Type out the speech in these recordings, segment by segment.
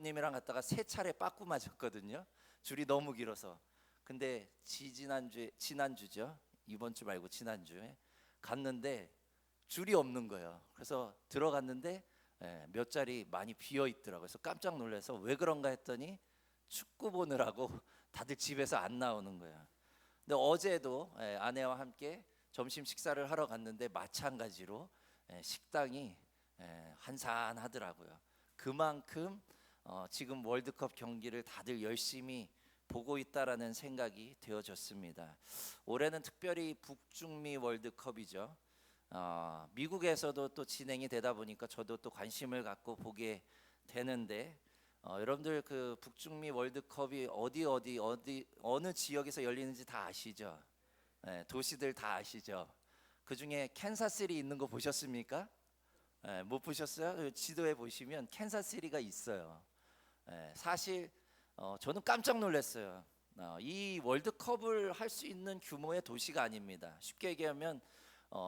님이랑 갔다가 세 차례 빠꾸 맞았거든요. 줄이 너무 길어서. 근데 지난주죠. 이번 주 말고 지난주에 갔는데 줄이 없는 거예요. 그래서 들어갔는데 몇 자리 많이 비어 있더라고요. 그래서 깜짝 놀라서 왜 그런가 했더니 축구 보느라고 다들 집에서 안 나오는 거예요. 근데 어제도 아내와 함께 점심 식사를 하러 갔는데 마찬가지로 식당이 한산하더라고요. 그만큼 지금 월드컵 경기를 다들 열심히 보고 있다라는 생각이 되어졌습니다. 올해는 특별히 북중미 월드컵이죠. 미국에서도 또 진행이 되다 보니까 저도 또 관심을 갖고 보게 되는데 여러분들 그 북중미 월드컵이 어느 지역에서 열리는지 다 아시죠? 도시들 다 아시죠? 그 중에 캔사스리 있는 거 보셨습니까? 못 보셨어요? 지도에 보시면 캔사스리가 있어요. 사실 저는 깜짝 놀랐어요. 이 월드컵을 할 수 있는 규모의 도시가 아닙니다. 쉽게 얘기하면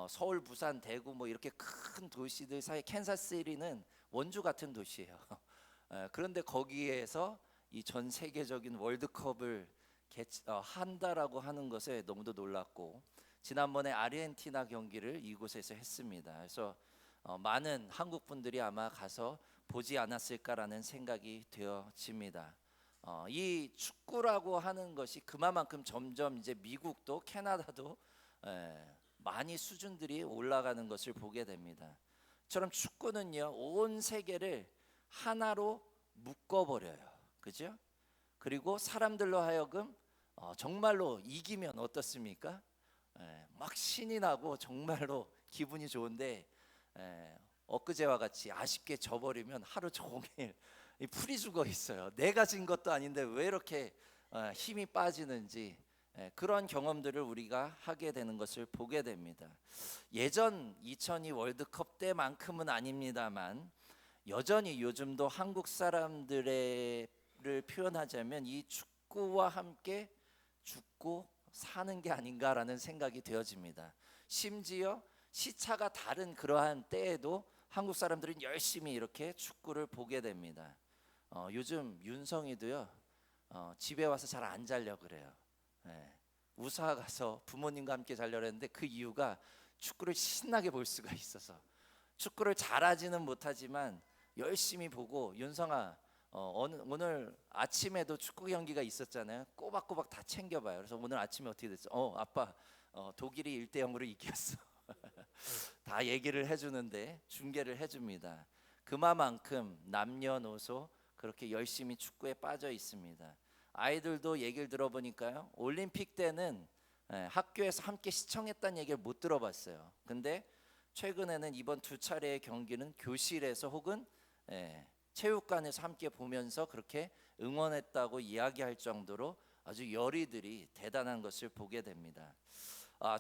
서울, 부산, 대구 뭐 이렇게 큰 도시들 사이 캔사스시티는 원주 같은 도시예요. 그런데 거기에서 이 전 세계적인 월드컵을 한다라고 하는 것에 너무도 놀랐고 지난번에 아르헨티나 경기를 이곳에서 했습니다. 그래서 많은 한국 분들이 아마 가서 보지 않았을까라는 생각이 되어집니다. 이 축구라고 하는 것이 그만큼 점점 이제 미국도 캐나다도 많이 수준들이 올라가는 것을 보게 됩니다. 처럼 축구는요 온 세계를 하나로 묶어버려요. 그죠? 그리고 사람들로 하여금 정말로 이기면 어떻습니까? 막 신이 나고 정말로 기분이 좋은데 엊그제와 같이 아쉽게 져버리면 하루 종일 풀이 죽어 있어요. 내가 진 것도 아닌데 왜 이렇게 힘이 빠지는지 그런 경험들을 우리가 하게 되는 것을 보게 됩니다. 예전 2002 월드컵 때만큼은 아닙니다만 여전히 요즘도 한국 사람들을 표현하자면 이 축구와 함께 죽고 사는 게 아닌가라는 생각이 되어집니다. 심지어 시차가 다른 그러한 때에도 한국 사람들은 열심히 이렇게 축구를 보게 됩니다. 요즘 윤성이도요 집에 와서 잘 안 자려 그래요. 우사 가서 부모님과 함께 자려고 했는데 그 이유가 축구를 신나게 볼 수가 있어서 축구를 잘하지는 못하지만 열심히 보고 윤성아 오늘 아침에도 축구 경기가 있었잖아요. 꼬박꼬박 다 챙겨봐요. 그래서 오늘 아침에 어떻게 됐어? 아빠 독일이 1대0으로 이겼어. 다 얘기를 해주는데 중계를 해줍니다. 그만큼 남녀노소 그렇게 열심히 축구에 빠져 있습니다. 아이들도 얘기를 들어보니까요 올림픽 때는 학교에서 함께 시청했다는 얘기를 못 들어봤어요. 근데 최근에는 이번 두 차례의 경기는 교실에서 혹은 체육관에서 함께 보면서 그렇게 응원했다고 이야기할 정도로 아주 열의들이 대단한 것을 보게 됩니다.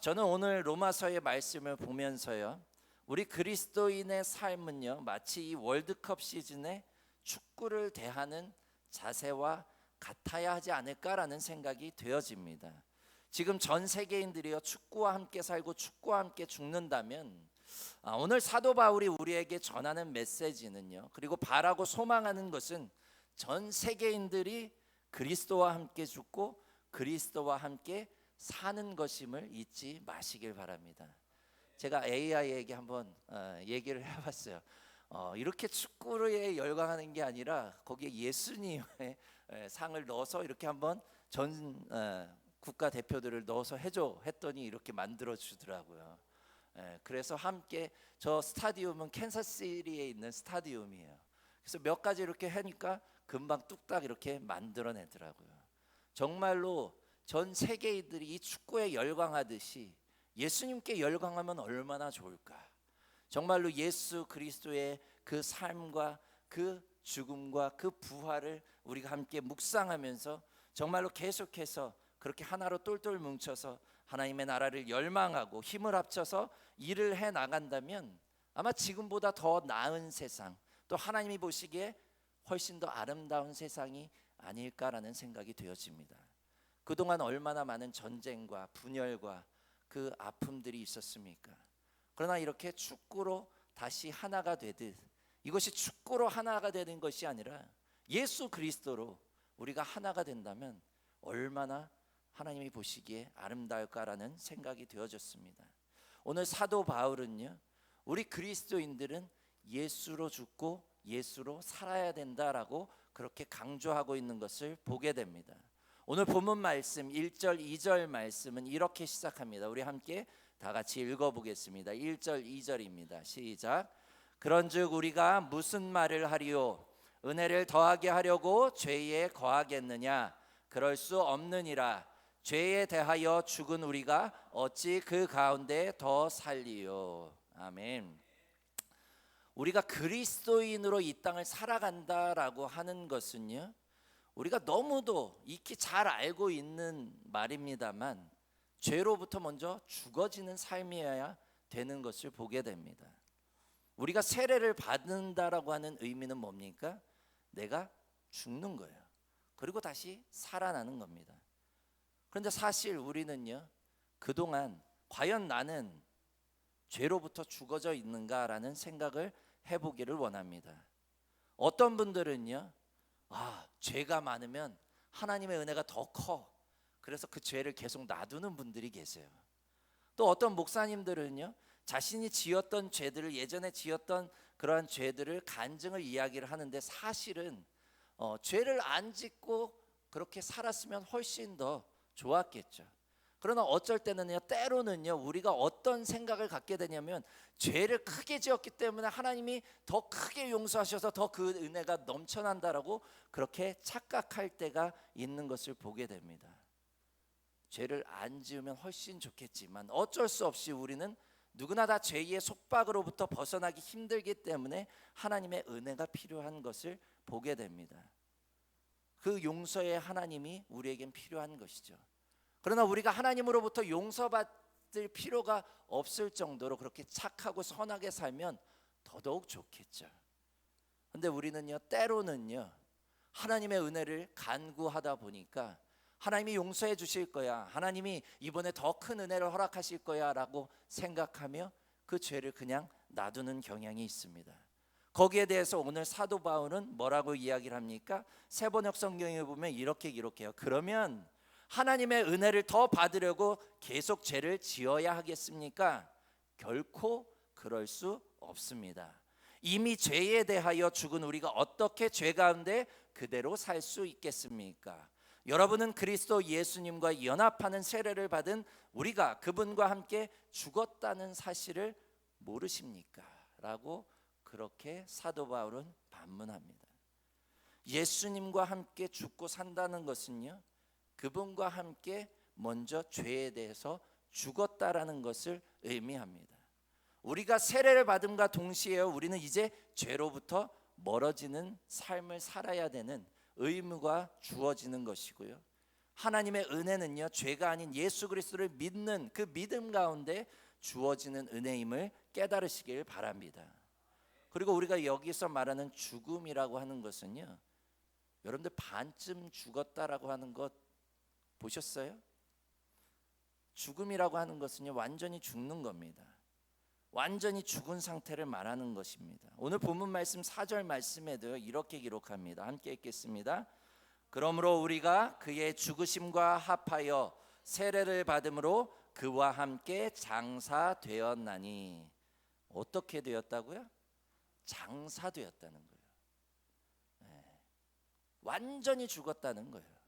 저는 오늘 로마서의 말씀을 보면서요 우리 그리스도인의 삶은요 마치 이 월드컵 시즌에 축구를 대하는 자세와 같아야 하지 않을까라는 생각이 되어집니다. 지금 전 세계인들이요 축구와 함께 살고 축구와 함께 죽는다면 오늘 사도 바울이 우리에게 전하는 메시지는요 그리고 바라고 소망하는 것은 전 세계인들이 그리스도와 함께 죽고 그리스도와 함께 사는 것임을 잊지 마시길 바랍니다. 제가 AI에게 한번 얘기를 해봤어요. 이렇게 축구에 열광하는 게 아니라 거기에 예수님의 상을 넣어서 이렇게 한번 전 국가 대표들을 넣어서 해줘 했더니 이렇게 만들어 주더라고요. 그래서 함께 저 스타디움은 캔사스시티에 있는 스타디움이에요. 그래서 몇 가지 이렇게 하니까 금방 뚝딱 이렇게 만들어내더라고요. 정말로 전 세계인들이 이 축구에 열광하듯이 예수님께 열광하면 얼마나 좋을까. 정말로 예수 그리스도의 그 삶과 그 죽음과 그 부활을 우리가 함께 묵상하면서 정말로 계속해서 그렇게 하나로 똘똘 뭉쳐서 하나님의 나라를 열망하고 힘을 합쳐서 일을 해 나간다면 아마 지금보다 더 나은 세상 또 하나님이 보시기에 훨씬 더 아름다운 세상이 아닐까라는 생각이 되어집니다. 그동안 얼마나 많은 전쟁과 분열과 그 아픔들이 있었습니까? 그러나 이렇게 축구로 다시 하나가 되듯 이것이 축구로 하나가 되는 것이 아니라 예수 그리스도로 우리가 하나가 된다면 얼마나 하나님이 보시기에 아름다울까라는 생각이 되어졌습니다. 오늘 사도 바울은요, 우리 그리스도인들은 예수로 죽고 예수로 살아야 된다라고 그렇게 강조하고 있는 것을 보게 됩니다. 오늘 본문 말씀 1절 2절 말씀은 이렇게 시작합니다. 우리 함께 다 같이 읽어보겠습니다. 1절 2절입니다. 시작. 그런즉 우리가 무슨 말을 하리요? 은혜를 더하게 하려고 죄에 거하겠느냐? 그럴 수 없느니라. 죄에 대하여 죽은 우리가 어찌 그 가운데 더 살리요? 아멘. 우리가 그리스도인으로 이 땅을 살아간다라고 하는 것은요, 우리가 너무도 익히 잘 알고 있는 말입니다만 죄로부터 먼저 죽어지는 삶이어야 되는 것을 보게 됩니다. 우리가 세례를 받는다라고 하는 의미는 뭡니까? 내가 죽는 거예요. 그리고 다시 살아나는 겁니다. 그런데 사실 우리는요, 그동안 과연 나는 죄로부터 죽어져 있는가라는 생각을 해보기를 원합니다. 어떤 분들은요, 죄가 많으면 하나님의 은혜가 더 커. 그래서 그 죄를 계속 놔두는 분들이 계세요. 또 어떤 목사님들은요, 자신이 지었던 죄들을, 예전에 지었던 그러한 죄들을 간증을 이야기를 하는데 사실은 죄를 안 짓고 그렇게 살았으면 훨씬 더 좋았겠죠. 그러나 어쩔 때는요, 때로는요, 우리가 어떤 생각을 갖게 되냐면 죄를 크게 지었기 때문에 하나님이 더 크게 용서하셔서 더 그 은혜가 넘쳐난다라고 그렇게 착각할 때가 있는 것을 보게 됩니다. 죄를 안 지으면 훨씬 좋겠지만 어쩔 수 없이 우리는 누구나 다 죄의 속박으로부터 벗어나기 힘들기 때문에 하나님의 은혜가 필요한 것을 보게 됩니다. 그 용서의 하나님이 우리에겐 필요한 것이죠. 그러나 우리가 하나님으로부터 용서받을 필요가 없을 정도로 그렇게 착하고 선하게 살면 더더욱 좋겠죠. 그런데 우리는요, 때로는요, 하나님의 은혜를 간구하다 보니까 하나님이 용서해 주실 거야, 하나님이 이번에 더 큰 은혜를 허락하실 거야 라고 생각하며 그 죄를 그냥 놔두는 경향이 있습니다. 거기에 대해서 오늘 사도 바울은 뭐라고 이야기를 합니까? 세번역 성경에 보면 이렇게 기록해요. 그러면 하나님의 은혜를 더 받으려고 계속 죄를 지어야 하겠습니까? 결코 그럴 수 없습니다. 이미 죄에 대하여 죽은 우리가 어떻게 죄 가운데 그대로 살 수 있겠습니까? 여러분은 그리스도 예수님과 연합하는 세례를 받은 우리가 그분과 함께 죽었다는 사실을 모르십니까? 라고 그렇게 사도 바울은 반문합니다. 예수님과 함께 죽고 산다는 것은요, 그분과 함께 먼저 죄에 대해서 죽었다라는 것을 의미합니다. 우리가 세례를 받음과 동시에 우리는 이제 죄로부터 멀어지는 삶을 살아야 되는 의무가 주어지는 것이고요, 하나님의 은혜는요, 죄가 아닌 예수 그리스도를 믿는 그 믿음 가운데 주어지는 은혜임을 깨달으시길 바랍니다. 그리고 우리가 여기서 말하는 죽음이라고 하는 것은요, 여러분들 반쯤 죽었다라고 하는 것 보셨어요? 죽음이라고 하는 것은요, 완전히 죽는 겁니다. 완전히 죽은 상태를 말하는 것입니다. 오늘 본문 말씀 4절 말씀에도 이렇게 기록합니다. 함께 읽겠습니다. 그러므로 우리가 그의 죽으심과 합하여 세례를 받음으로 그와 함께 장사되었나니. 어떻게 되었다고요? 장사되었다는 거예요. 완전히 죽었다는 거예요.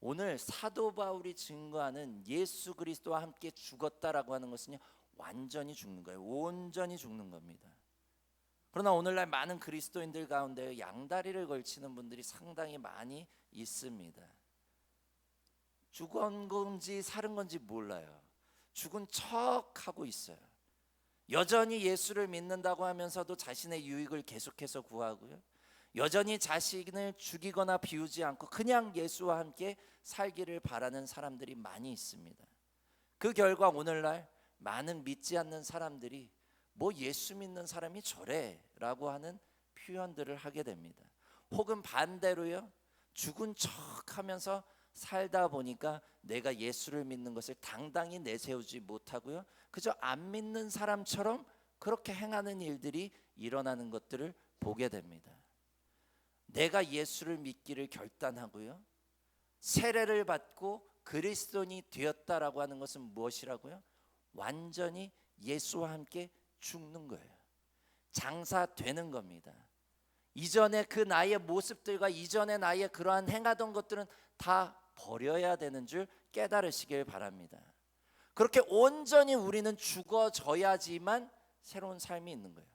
오늘 사도 바울이 증거하는 예수 그리스도와 함께 죽었다라고 하는 것은요, 완전히 죽는 거예요. 온전히 죽는 겁니다. 그러나 오늘날 많은 그리스도인들 가운데 양다리를 걸치는 분들이 상당히 많이 있습니다. 죽은 건지 살은 건지 몰라요. 죽은 척하고 있어요. 여전히 예수를 믿는다고 하면서도 자신의 유익을 계속해서 구하고요, 여전히 자신을 죽이거나 비우지 않고 그냥 예수와 함께 살기를 바라는 사람들이 많이 있습니다. 그 결과 오늘날 많은 믿지 않는 사람들이 뭐 예수 믿는 사람이 저래 라고 하는 표현들을 하게 됩니다. 혹은 반대로요, 죽은 척하면서 살다 보니까 내가 예수를 믿는 것을 당당히 내세우지 못하고요, 그저 안 믿는 사람처럼 그렇게 행하는 일들이 일어나는 것들을 보게 됩니다. 내가 예수를 믿기를 결단하고요, 세례를 받고 그리스도인이 되었다라고 하는 것은 무엇이라고요? 완전히 예수와 함께 죽는 거예요. 장사되는 겁니다. 이전에 그 나의 모습들과 이전에 나의 그러한 행하던 것들은 다 버려야 되는 줄 깨달으시길 바랍니다. 그렇게 온전히 우리는 죽어져야지만 새로운 삶이 있는 거예요.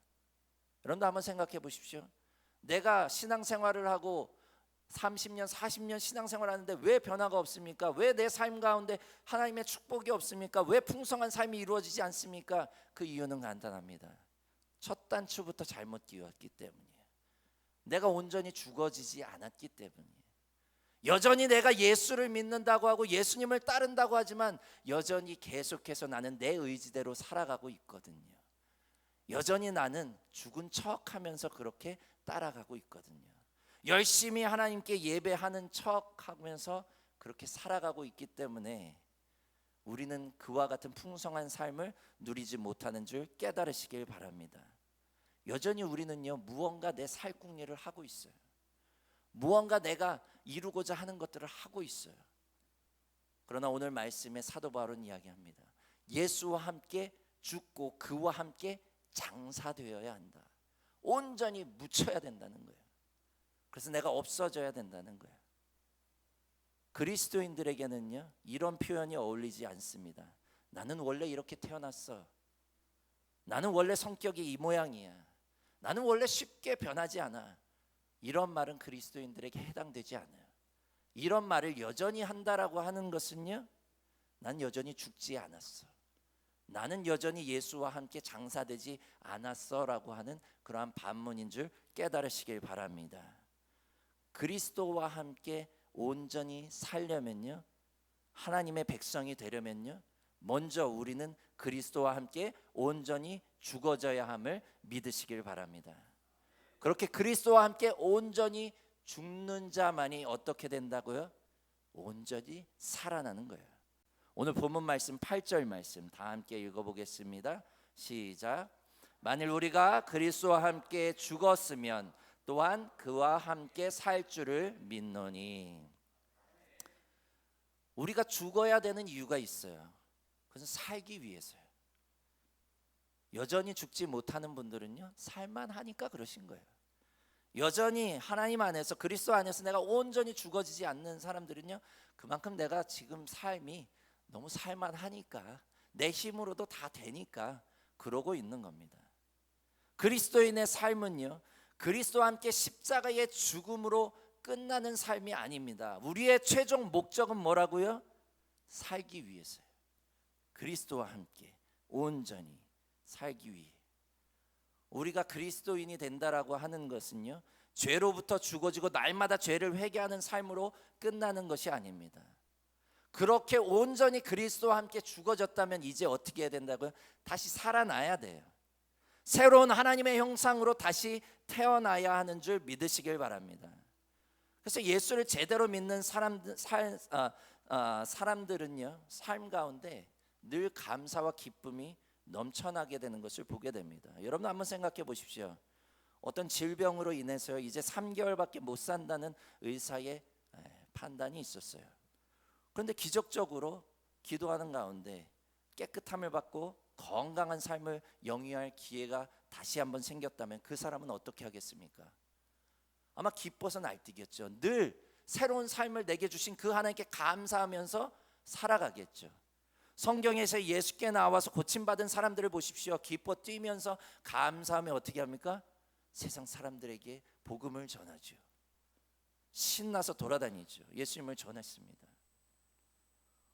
여러분도 한번 생각해 보십시오. 내가 신앙생활을 하고 30년 40년 신앙생활을 하는데 왜 변화가 없습니까? 왜 내 삶 가운데 하나님의 축복이 없습니까? 왜 풍성한 삶이 이루어지지 않습니까? 그 이유는 간단합니다. 첫 단추부터 잘못 끼웠기 때문이에요. 내가 온전히 죽어지지 않았기 때문이에요. 여전히 내가 예수를 믿는다고 하고 예수님을 따른다고 하지만 여전히 계속해서 나는 내 의지대로 살아가고 있거든요. 여전히 나는 죽은 척하면서 그렇게 따라가고 있거든요. 열심히 하나님께 예배하는 척하면서 그렇게 살아가고 있기 때문에 우리는 그와 같은 풍성한 삶을 누리지 못하는 줄 깨달으시길 바랍니다. 여전히 우리는요, 무언가 내 살궁리를 하고 있어요. 무언가 내가 이루고자 하는 것들을 하고 있어요. 그러나 오늘 말씀에 사도 바울은 이야기합니다. 예수와 함께 죽고 그와 함께 장사되어야 한다. 온전히 묻혀야 된다는 거예요. 그래서 내가 없어져야 된다는 거예요. 그리스도인들에게는요, 이런 표현이 어울리지 않습니다. 나는 원래 이렇게 태어났어. 나는 원래 성격이 이 모양이야. 나는 원래 쉽게 변하지 않아. 이런 말은 그리스도인들에게 해당되지 않아요. 이런 말을 여전히 한다라고 하는 것은요, 난 여전히 죽지 않았어. 나는 여전히 예수와 함께 장사되지 않았어라고 하는 그러한 반문인 줄 깨달으시길 바랍니다. 그리스도와 함께 온전히 살려면요, 하나님의 백성이 되려면요, 먼저 우리는 그리스도와 함께 온전히 죽어져야 함을 믿으시길 바랍니다. 그렇게 그리스도와 함께 온전히 죽는 자만이 어떻게 된다고요? 온전히 살아나는 거예요. 오늘 본문 말씀 8절 말씀 다 함께 읽어보겠습니다. 시작. 만일 우리가 그리스도와 함께 죽었으면 또한 그와 함께 살 줄을 믿노니. 우리가 죽어야 되는 이유가 있어요. 그것은 살기 위해서요. 여전히 죽지 못하는 분들은요, 살만하니까 그러신 거예요. 여전히 하나님 안에서 그리스도 안에서 내가 온전히 죽어지지 않는 사람들은요, 그만큼 내가 지금 삶이 너무 살만하니까 내 힘으로도 다 되니까 그러고 있는 겁니다. 그리스도인의 삶은요, 그리스도와 함께 십자가의 죽음으로 끝나는 삶이 아닙니다. 우리의 최종 목적은 뭐라고요? 살기 위해서요. 그리스도와 함께 온전히 살기 위해. 우리가 그리스도인이 된다라고 하는 것은요, 죄로부터 죽어지고 날마다 죄를 회개하는 삶으로 끝나는 것이 아닙니다. 그렇게 온전히 그리스도와 함께 죽어졌다면 이제 어떻게 해야 된다고요? 다시 살아나야 돼요. 새로운 하나님의 형상으로 다시 태어나야 하는 줄 믿으시길 바랍니다. 그래서 예수를 제대로 믿는 사람들은요, 삶 가운데 늘 감사와 기쁨이 넘쳐나게 되는 것을 보게 됩니다. 여러분 한번 생각해 보십시오. 어떤 질병으로 인해서 이제 3개월밖에 못 산다는 의사의 판단이 있었어요. 그런데 기적적으로 기도하는 가운데 깨끗함을 받고 건강한 삶을 영위할 기회가 다시 한번 생겼다면 그 사람은 어떻게 하겠습니까? 아마 기뻐서 날뛰겠죠. 늘 새로운 삶을 내게 주신 그 하나님께 감사하면서 살아가겠죠. 성경에서 예수께 나와서 고침받은 사람들을 보십시오. 기뻐 뛰면서 감사하며 어떻게 합니까? 세상 사람들에게 복음을 전하죠. 신나서 돌아다니죠. 예수님을 전했습니다.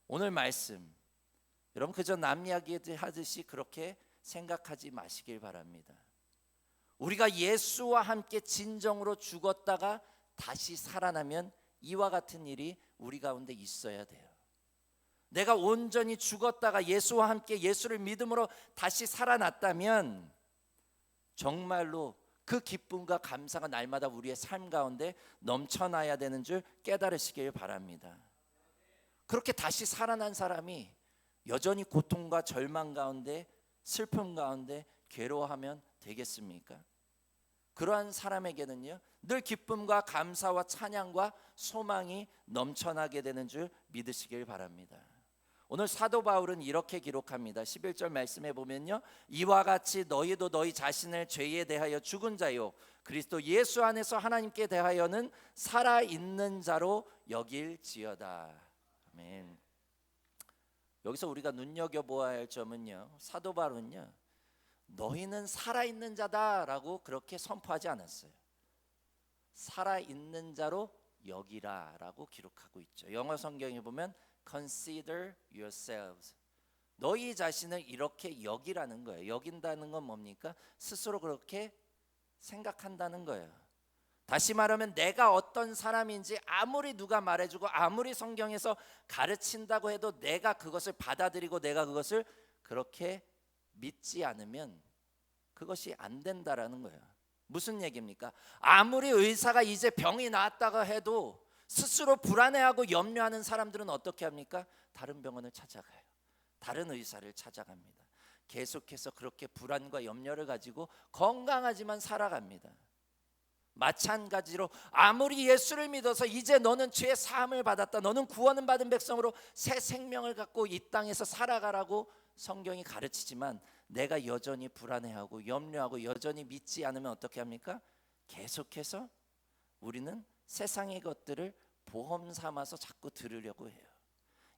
오늘 말씀, 여러분 그저 남 이야기 하듯이 그렇게 생각하지 마시길 바랍니다. 우리가 예수와 함께 진정으로 죽었다가 다시 살아나면 이와 같은 일이 우리 가운데 있어야 돼요. 내가 온전히 죽었다가 예수와 함께 예수를 믿음으로 다시 살아났다면 정말로 그 기쁨과 감사가 날마다 우리의 삶 가운데 넘쳐나야 되는 줄 깨달으시길 바랍니다. 그렇게 다시 살아난 사람이 여전히 고통과 절망 가운데 슬픔 가운데 괴로워하면 되겠습니까? 그러한 사람에게는요 늘 기쁨과 감사와 찬양과 소망이 넘쳐나게 되는 줄 믿으시길 바랍니다. 오늘 사도 바울은 이렇게 기록합니다. 11절 말씀해 보면요, 이와 같이 너희도 너희 자신을 죄에 대하여 죽은 자요 그리스도 예수 안에서 하나님께 대하여는 살아있는 자로 여길지어다. 아멘. 여기서 우리가 눈여겨보아야 할 점은요, 사도 바울은요 너희는 살아있는 자다라고 그렇게 선포하지 않았어요. 살아있는 자로 여기라라고 기록하고 있죠. 영어 성경에 보면 Consider yourselves. 너희 자신을 이렇게 여기라는 거예요. 여긴다는 건 뭡니까? 스스로 그렇게 생각한다는 거예요. 다시 말하면 내가 어떤 사람인지 아무리 누가 말해주고 아무리 성경에서 가르친다고 해도 내가 그것을 받아들이고 내가 그것을 그렇게 믿지 않으면 그것이 안 된다라는 거예요. 무슨 얘기입니까? 아무리 의사가 이제 병이 나았다고 해도 스스로 불안해하고 염려하는 사람들은 어떻게 합니까? 다른 병원을 찾아가요. 다른 의사를 찾아갑니다. 계속해서 그렇게 불안과 염려를 가지고 건강하지만 살아갑니다. 마찬가지로 아무리 예수를 믿어서 이제 너는 죄 사함을 받았다, 너는 구원을 받은 백성으로 새 생명을 갖고 이 땅에서 살아가라고 성경이 가르치지만 내가 여전히 불안해하고 염려하고 여전히 믿지 않으면 어떻게 합니까? 계속해서 우리는 세상의 것들을 보험 삼아서 자꾸 들으려고 해요.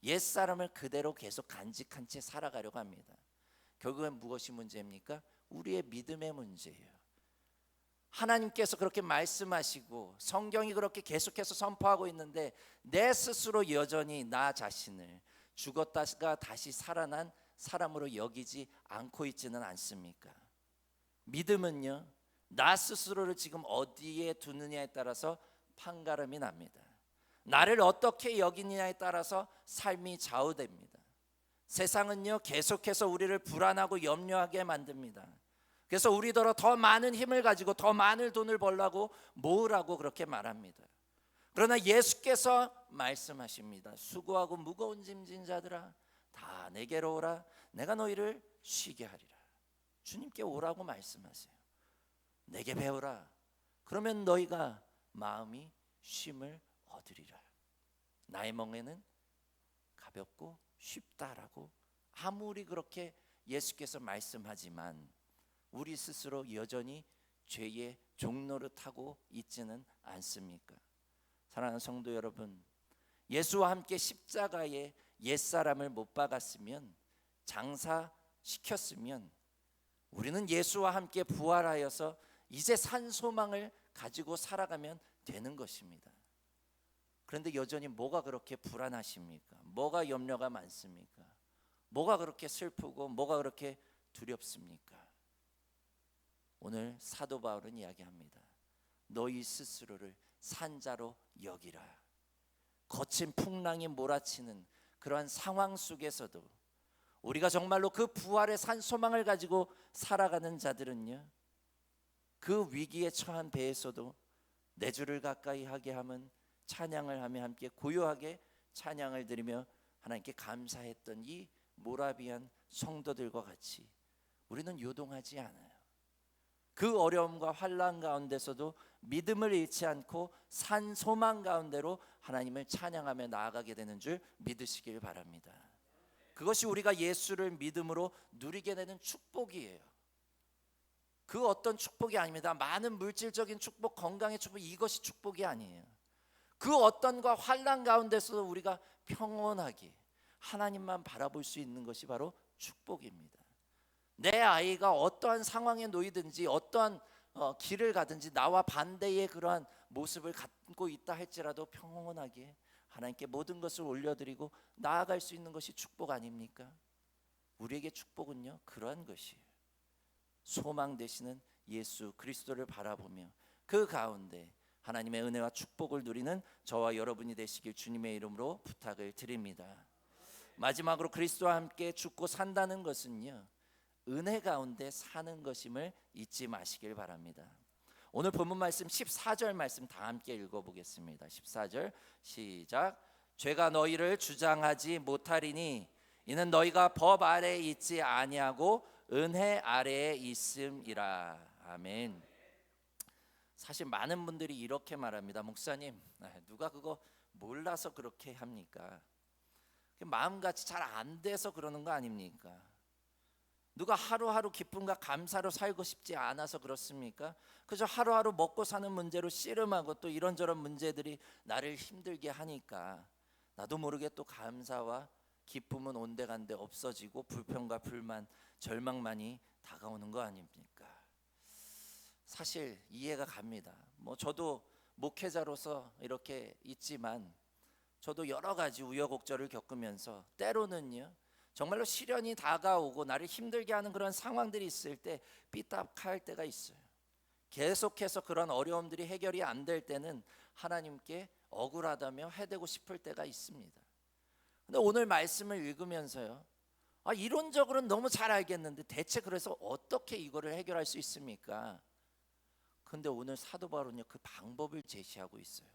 옛사람을 그대로 계속 간직한 채 살아가려고 합니다. 결국엔 무엇이 문제입니까? 우리의 믿음의 문제예요. 하나님께서 그렇게 말씀하시고 성경이 그렇게 계속해서 선포하고 있는데 내 스스로 여전히 나 자신을 죽었다가 다시 살아난 사람으로 여기지 않고 있지는 않습니까? 믿음은요 나 스스로를 지금 어디에 두느냐에 따라서 판가름이 납니다. 나를 어떻게 여기느냐에 따라서 삶이 좌우됩니다. 세상은요 계속해서 우리를 불안하고 염려하게 만듭니다. 그래서 우리더러 더 많은 힘을 가지고 더 많은 돈을 벌라고 모으라고 그렇게 말합니다. 그러나 예수께서 말씀하십니다. 수고하고 무거운 짐진 자들아 다 내게로 오라, 내가 너희를 쉬게 하리라. 주님께 오라고 말씀하세요. 내게 배우라, 그러면 너희가 마음이 쉼을 얻으리라. 나의 멍에는 가볍고 쉽다라고 아무리 그렇게 예수께서 말씀하지만 우리 스스로 여전히 죄의 종로를 타고 있지는 않습니까? 사랑하는 성도 여러분, 예수와 함께 십자가에 옛사람을 못 박았으면, 장사시켰으면 우리는 예수와 함께 부활하여서 이제 산 소망을 가지고 살아가면 되는 것입니다. 그런데 여전히 뭐가 그렇게 불안하십니까? 뭐가 염려가 많습니까? 뭐가 그렇게 슬프고 뭐가 그렇게 두렵습니까? 오늘 사도 바울은 이야기합니다. 너희 스스로를 산자로 여기라. 거친 풍랑이 몰아치는 그러한 상황 속에서도 우리가 정말로 그 부활의 산 소망을 가지고 살아가는 자들은요, 그 위기에 처한 배에서도 내 주를 가까이 하게 함은 찬양을 하며 함께 고요하게 찬양을 드리며 하나님께 감사했던 이 모라비안 성도들과 같이 우리는 요동하지 않아요. 그 어려움과 환난 가운데서도 믿음을 잃지 않고 산 소망 가운데로 하나님을 찬양하며 나아가게 되는 줄 믿으시길 바랍니다. 그것이 우리가 예수를 믿음으로 누리게 되는 축복이에요. 그 어떤 축복이 아닙니다. 많은 물질적인 축복, 건강의 축복, 이것이 축복이 아니에요. 그 어떤과 환난 가운데서도 우리가 평온하게 하나님만 바라볼 수 있는 것이 바로 축복입니다. 내 아이가 어떠한 상황에 놓이든지 어떠한 길을 가든지 나와 반대의 그러한 모습을 갖고 있다 할지라도 평온하게 하나님께 모든 것을 올려드리고 나아갈 수 있는 것이 축복 아닙니까? 우리에게 축복은요 그러한 것이에요. 소망 되시는 예수 그리스도를 바라보며 그 가운데 하나님의 은혜와 축복을 누리는 저와 여러분이 되시길 주님의 이름으로 부탁을 드립니다. 마지막으로 그리스도와 함께 죽고 산다는 것은요 은혜 가운데 사는 것임을 잊지 마시길 바랍니다. 오늘 본문 말씀 14절 말씀 다 함께 읽어보겠습니다. 14절 시작. 죄가 너희를 주장하지 못하리니 이는 너희가 법 아래에 있지 아니하고 은혜 아래에 있음이라. 아멘. 사실 많은 분들이 이렇게 말합니다. 목사님, 누가 그거 몰라서 그렇게 합니까? 마음같이 잘 안 돼서 그러는 거 아닙니까? 누가 하루하루 기쁨과 감사로 살고 싶지 않아서 그렇습니까? 그저 하루하루 먹고 사는 문제로 씨름하고 또 이런저런 문제들이 나를 힘들게 하니까 나도 모르게 또 감사와 기쁨은 온데간데 없어지고 불평과 불만, 절망만이 다가오는 거 아닙니까? 사실 이해가 갑니다. 저도 목회자로서 이렇게 있지만 저도 여러 가지 우여곡절을 겪으면서 때로는요 정말로 시련이 다가오고 나를 힘들게 하는 그런 상황들이 있을 때 삐딱할 때가 있어요. 계속해서 그런 어려움들이 해결이 안 될 때는 하나님께 억울하다며 해대고 싶을 때가 있습니다. 근데 오늘 말씀을 읽으면서요, 이론적으로는 너무 잘 알겠는데 대체 그래서 어떻게 이거를 해결할 수 있습니까? 근데 오늘 사도 바울은요 그 방법을 제시하고 있어요.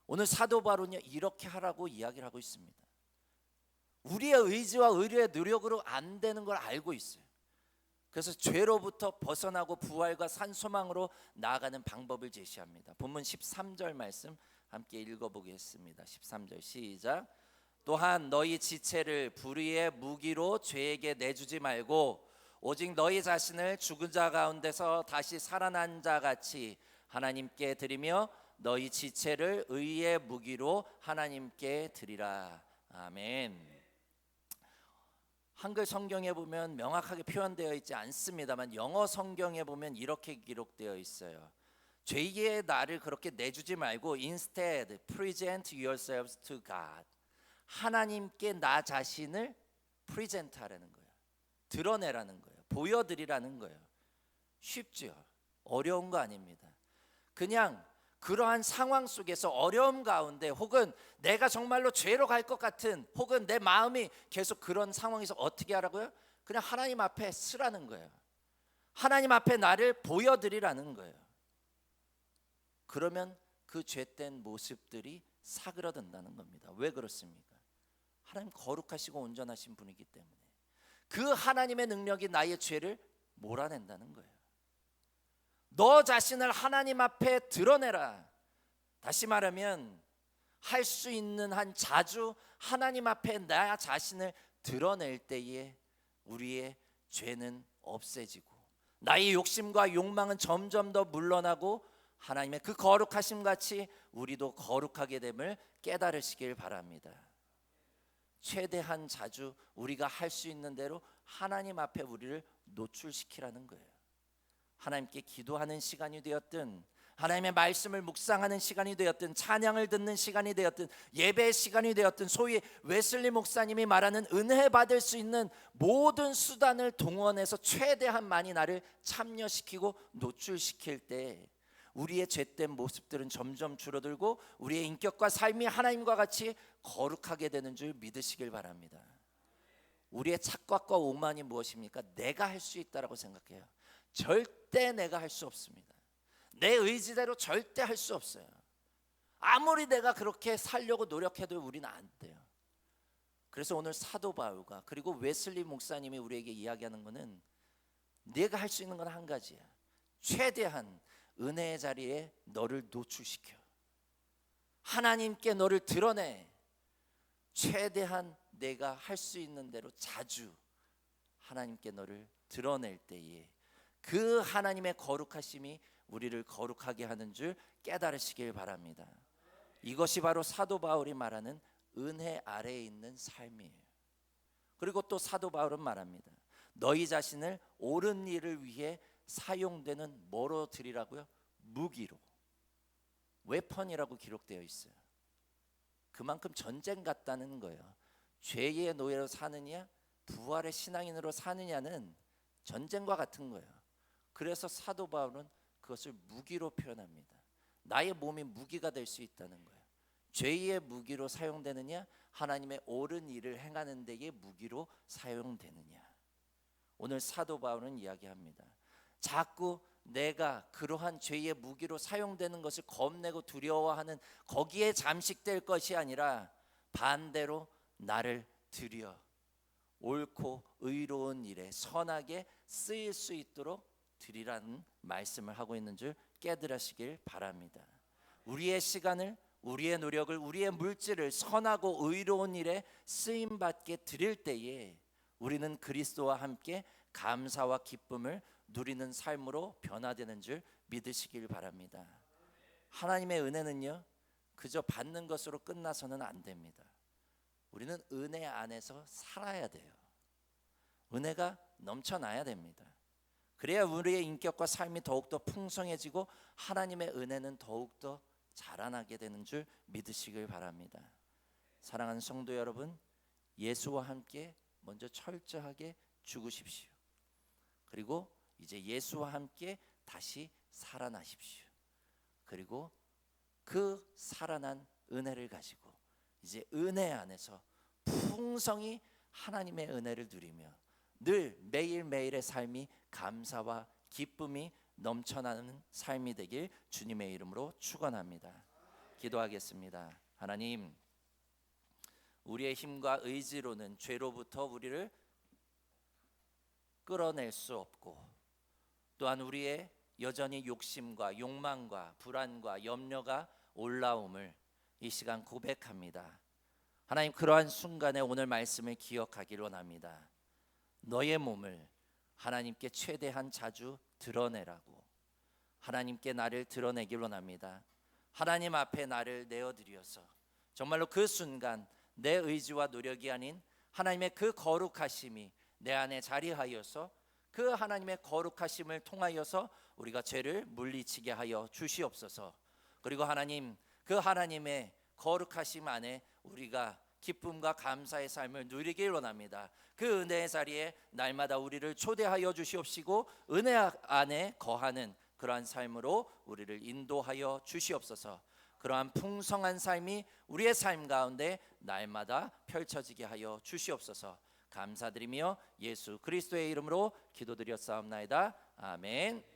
오늘 사도 바울은요 이렇게 하라고 이야기를 하고 있습니다. 우리의 의지와 의리의 노력으로 안 되는 걸 알고 있어요. 그래서 죄로부터 벗어나고 부활과 산 소망으로 나아가는 방법을 제시합니다. 본문 13절 말씀 함께 읽어보겠습니다. 13절 시작. 또한 너희 지체를 불의의 무기로 죄에게 내주지 말고 오직 너희 자신을 죽은 자 가운데서 다시 살아난 자 같이 하나님께 드리며 너희 지체를 의의 무기로 하나님께 드리라. 아멘. 한글 성경에 보면 명확하게 표현되어 있지 않습니다만 영어 성경에 보면 이렇게 기록되어 있어요. 죄의 나를 그렇게 내주지 말고 instead present yourselves to God. 하나님께 나 자신을 present 하라는 거예요. 드러내라는 거예요. 보여드리라는 거예요. 쉽죠? 어려운 거 아닙니다. 그냥 그러한 상황 속에서 어려움 가운데 혹은 내가 정말로 죄로 갈 것 같은 혹은 내 마음이 계속 그런 상황에서 어떻게 하라고요? 그냥 하나님 앞에 쓰라는 거예요. 하나님 앞에 나를 보여드리라는 거예요. 그러면 그 죄된 모습들이 사그러든다는 겁니다. 왜 그렇습니까? 하나님 거룩하시고 온전하신 분이기 때문에 그 하나님의 능력이 나의 죄를 몰아낸다는 거예요. 너 자신을 하나님 앞에 드러내라. 다시 말하면 할 수 있는 한 자주 하나님 앞에 나 자신을 드러낼 때에 우리의 죄는 없애지고 나의 욕심과 욕망은 점점 더 물러나고 하나님의 그 거룩하심 같이 우리도 거룩하게 됨을 깨달으시길 바랍니다. 최대한 자주 우리가 할 수 있는 대로 하나님 앞에 우리를 노출시키라는 거예요. 하나님께 기도하는 시간이 되었든 하나님의 말씀을 묵상하는 시간이 되었든 찬양을 듣는 시간이 되었든 예배의 시간이 되었든 소위 웨슬리 목사님이 말하는 은혜 받을 수 있는 모든 수단을 동원해서 최대한 많이 나를 참여시키고 노출시킬 때 우리의 죄된 모습들은 점점 줄어들고 우리의 인격과 삶이 하나님과 같이 거룩하게 되는 줄 믿으시길 바랍니다. 우리의 착각과 오만이 무엇입니까? 내가 할 수 있다라고 생각해요. 절대 내가 할 수 없습니다. 내 의지대로 절대 할 수 없어요. 아무리 내가 그렇게 살려고 노력해도 우리는 안 돼요. 그래서 오늘 사도 바울과 그리고 웨슬리 목사님이 우리에게 이야기하는 것은 내가 할 수 있는 건 한 가지야. 최대한 은혜의 자리에 너를 노출시켜 하나님께 너를 드러내. 최대한 내가 할 수 있는 대로 자주 하나님께 너를 드러낼 때에 그 하나님의 거룩하심이 우리를 거룩하게 하는 줄 깨달으시길 바랍니다. 이것이 바로 사도 바울이 말하는 은혜 아래에 있는 삶이에요. 그리고 또 사도 바울은 말합니다. 너희 자신을 옳은 일을 위해 사용되는 뭐로 드리라고요? 무기로. 웨펀이라고 기록되어 있어요. 그만큼 전쟁 같다는 거예요. 죄의 노예로 사느냐 부활의 신앙인으로 사느냐는 전쟁과 같은 거예요. 그래서 사도 바울은 그것을 무기로 표현합니다. 나의 몸이 무기가 될 수 있다는 거예요. 죄의 무기로 사용되느냐 하나님의 옳은 일을 행하는 데에 무기로 사용되느냐. 오늘 사도 바울은 이야기합니다. 자꾸 내가 그러한 죄의 무기로 사용되는 것을 겁내고 두려워하는 거기에 잠식될 것이 아니라 반대로 나를 들여 옳고 의로운 일에 선하게 쓰일 수 있도록 드리라는 말씀을 하고 있는 줄 깨달으시길 바랍니다. 우리의 시간을, 우리의 노력을, 우리의 물질을 선하고 의로운 일에 쓰임 받게 드릴 때에 우리는 그리스도와 함께 감사와 기쁨을 누리는 삶으로 변화되는 줄 믿으시길 바랍니다. 하나님의 은혜는요, 그저 받는 것으로 끝나서는 안 됩니다. 우리는 은혜 안에서 살아야 돼요. 은혜가 넘쳐나야 됩니다. 그래야 우리의 인격과 삶이 더욱더 풍성해지고 하나님의 은혜는 더욱더 자라나게 되는 줄 믿으시길 바랍니다. 사랑하는 성도 여러분, 예수와 함께 먼저 철저하게 죽으십시오. 그리고 이제 예수와 함께 다시 살아나십시오. 그리고 그 살아난 은혜를 가지고 이제 은혜 안에서 풍성히 하나님의 은혜를 누리며 늘 매일매일의 삶이 감사와 기쁨이 넘쳐나는 삶이 되길 주님의 이름으로 축원합니다. 기도하겠습니다. 하나님, 우리의 힘과 의지로는 죄로부터 우리를 끌어낼 수 없고, 또한 우리의 여전히 욕심과 욕망과 불안과 염려가 올라옴을 이 시간 고백합니다. 하나님, 그러한 순간에 오늘 말씀을 기억하길 원합니다. 너의 몸을 하나님께 최대한 자주 드러내라고, 하나님께 나를 드러내길 원합니다. 하나님 앞에 나를 내어드려서 정말로 그 순간 내 의지와 노력이 아닌 하나님의 그 거룩하심이 내 안에 자리하여서 그 하나님의 거룩하심을 통하여서 우리가 죄를 물리치게 하여 주시옵소서. 그리고 하나님, 그 하나님의 거룩하심 안에 우리가 기쁨과 감사의 삶을 누리길 원합니다. 그 은혜의 자리에 날마다 우리를 초대하여 주시옵시고 은혜 안에 거하는 그러한 삶으로 우리를 인도하여 주시옵소서. 그러한 풍성한 삶이 우리의 삶 가운데 날마다 펼쳐지게 하여 주시옵소서. 감사드리며 예수 그리스도의 이름으로 기도드렸사옵나이다. 아멘.